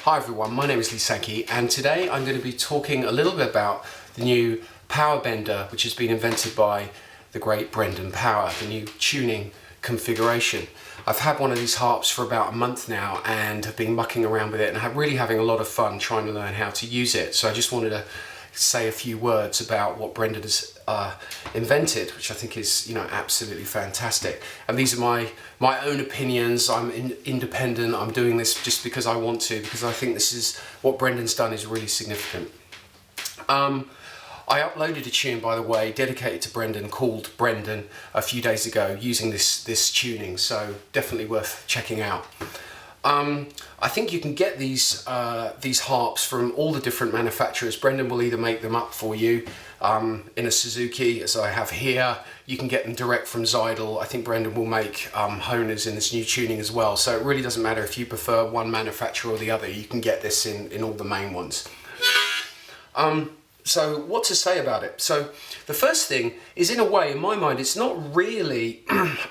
Hi everyone, my name is Sankey and today I'm going to be talking a little bit about the new Powerbender which has been invented by the great Brendan Power, the new tuning configuration. I've had one of these harps for about a month now and have been mucking around with it and I'm really having a lot of fun trying to learn how to use it. So I just wanted to say a few words about what Brendan has invented, which I think is, absolutely fantastic. And these are my own opinions. I'm independent. I'm doing this just because I want to, because I think this is what Brendan's done is really significant. I uploaded a tune, by the way, dedicated to Brendan, called Brendan, a few days ago using this tuning, so definitely worth checking out. I think you can get these harps from all the different manufacturers. Brendan will either make them up for you in a Suzuki, as I have here. You can get them direct from Zidle. I think Brendan will make Honers in this new tuning as well. So it really doesn't matter if you prefer one manufacturer or the other. You can get this in all the main ones. So what to say about it? So the first thing is, in a way, in my mind, it's not really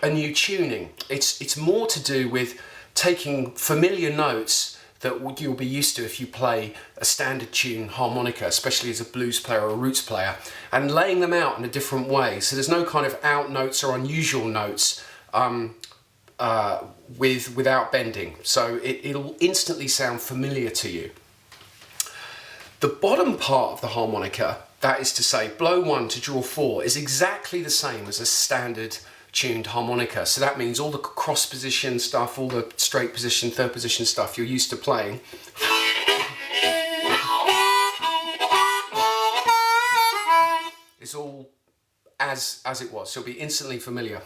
a new tuning. It's more to do with taking familiar notes that you'll be used to if you play a standard tune harmonica, especially as a blues player or a roots player, and laying them out in a different way. So there's no kind of out notes or unusual notes without bending. So it'll instantly sound familiar to you. The bottom part of the harmonica, that is to say blow 1 to draw 4, is exactly the same as a standard tuned harmonica. So that means all the cross position stuff, all the straight position, third position stuff you're used to playing. It's all as it was, so it'll be instantly familiar.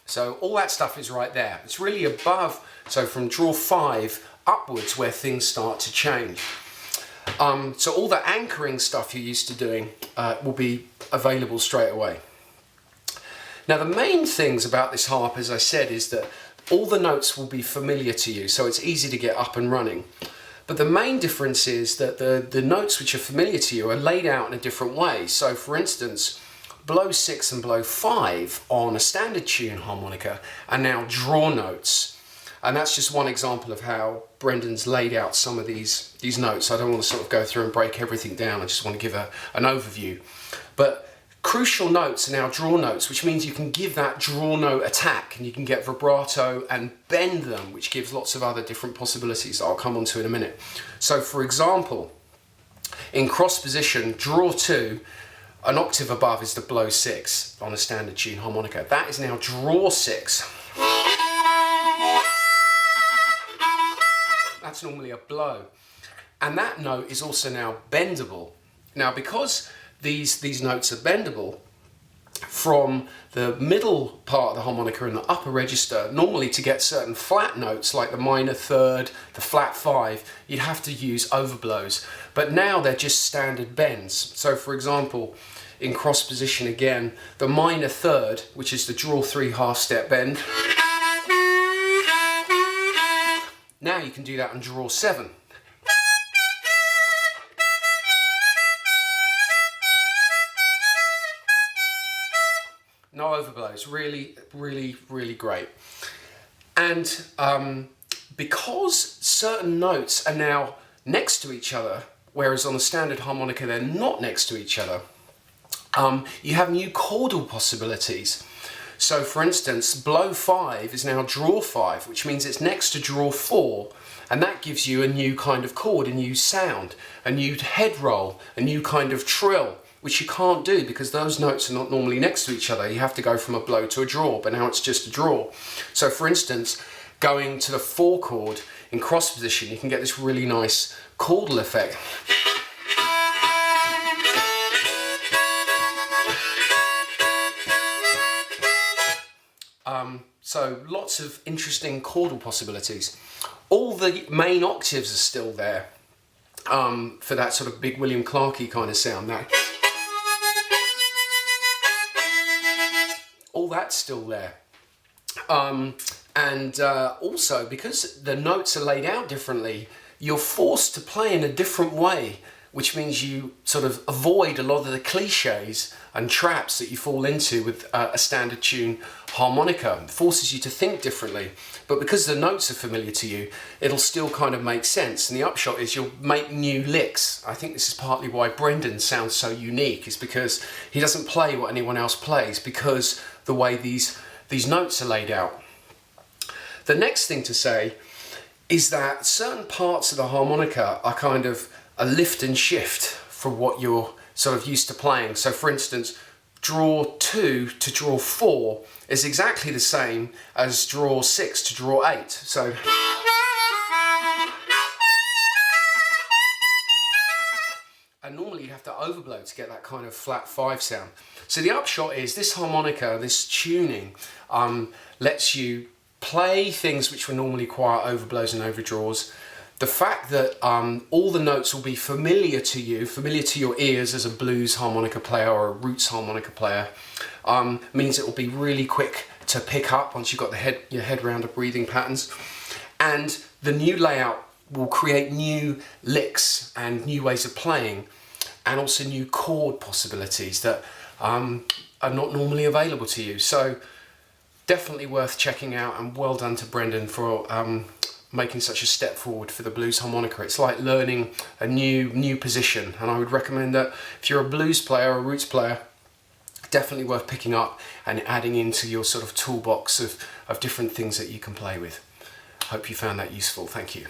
So all that stuff is right there. It's really above, so from draw 5 upwards where things start to change. So all the anchoring stuff you're used to doing will be available straight away. Now the main things about this harp, as I said, is that all the notes will be familiar to you, so it's easy to get up and running. But the main difference is that the notes which are familiar to you are laid out in a different way. So for instance, blow 6 and blow 5 on a standard tune harmonica are now draw notes. And that's just one example of how Brendan's laid out some of these notes. I don't want to sort of go through and break everything down. I just want to give an overview. But crucial notes are now draw notes, which means you can give that draw note attack and you can get vibrato and bend them, which gives lots of other different possibilities that I'll come on to in a minute. So for example, in cross position, draw 2, an octave above is the blow 6 on a standard tune harmonica. That is now draw 6. That's normally a blow. And that note is also now bendable. Now because these notes are bendable, from the middle part of the harmonica and the upper register, normally to get certain flat notes like the minor third, the flat 5, you'd have to use overblows. But now they're just standard bends. So for example, in cross position again, the minor third, which is the draw 3 half step bend, now you can do that on draw 7. No overblows, really, really, really great. And because certain notes are now next to each other, whereas on a standard harmonica they're not next to each other, you have new chordal possibilities. So for instance, blow 5 is now draw 5, which means it's next to draw 4, and that gives you a new kind of chord, a new sound, a new head roll, a new kind of trill, which you can't do because those notes are not normally next to each other. You have to go from a blow to a draw, but now it's just a draw. So for instance, going to the 4 chord in cross position, you can get this really nice chordal effect. So lots of interesting chordal possibilities. All the main octaves are still there for that sort of big William Clarkey kind of sound. All that's still there. Also, because the notes are laid out differently, you're forced to play in a different way which means you sort of avoid a lot of the cliches and traps that you fall into with a standard tune harmonica. It forces you to think differently, but because the notes are familiar to you, it'll still kind of make sense. And the upshot is you'll make new licks. I think this is partly why Brendan sounds so unique, is because he doesn't play what anyone else plays, because the way these notes are laid out. The next thing to say is that certain parts of the harmonica are kind of a lift and shift from what you're sort of used to playing. So for instance, draw 2 to draw 4 is exactly the same as draw 6 to draw 8. So and normally you have to overblow to get that kind of flat 5 sound. So the upshot is this harmonica, this tuning, lets you play things which were normally quiet overblows and overdraws. The fact that all the notes will be familiar to you, familiar to your ears as a blues harmonica player or a roots harmonica player, means it will be really quick to pick up once you've got your head around the breathing patterns. And the new layout will create new licks and new ways of playing, and also new chord possibilities that are not normally available to you. So definitely worth checking out, and well done to Brendan for making such a step forward for the blues harmonica. It's like learning a new position, and I would recommend that if you're a blues player or a roots player, definitely worth picking up and adding into your sort of toolbox of different things that you can play with. Hope you found that useful. Thank you.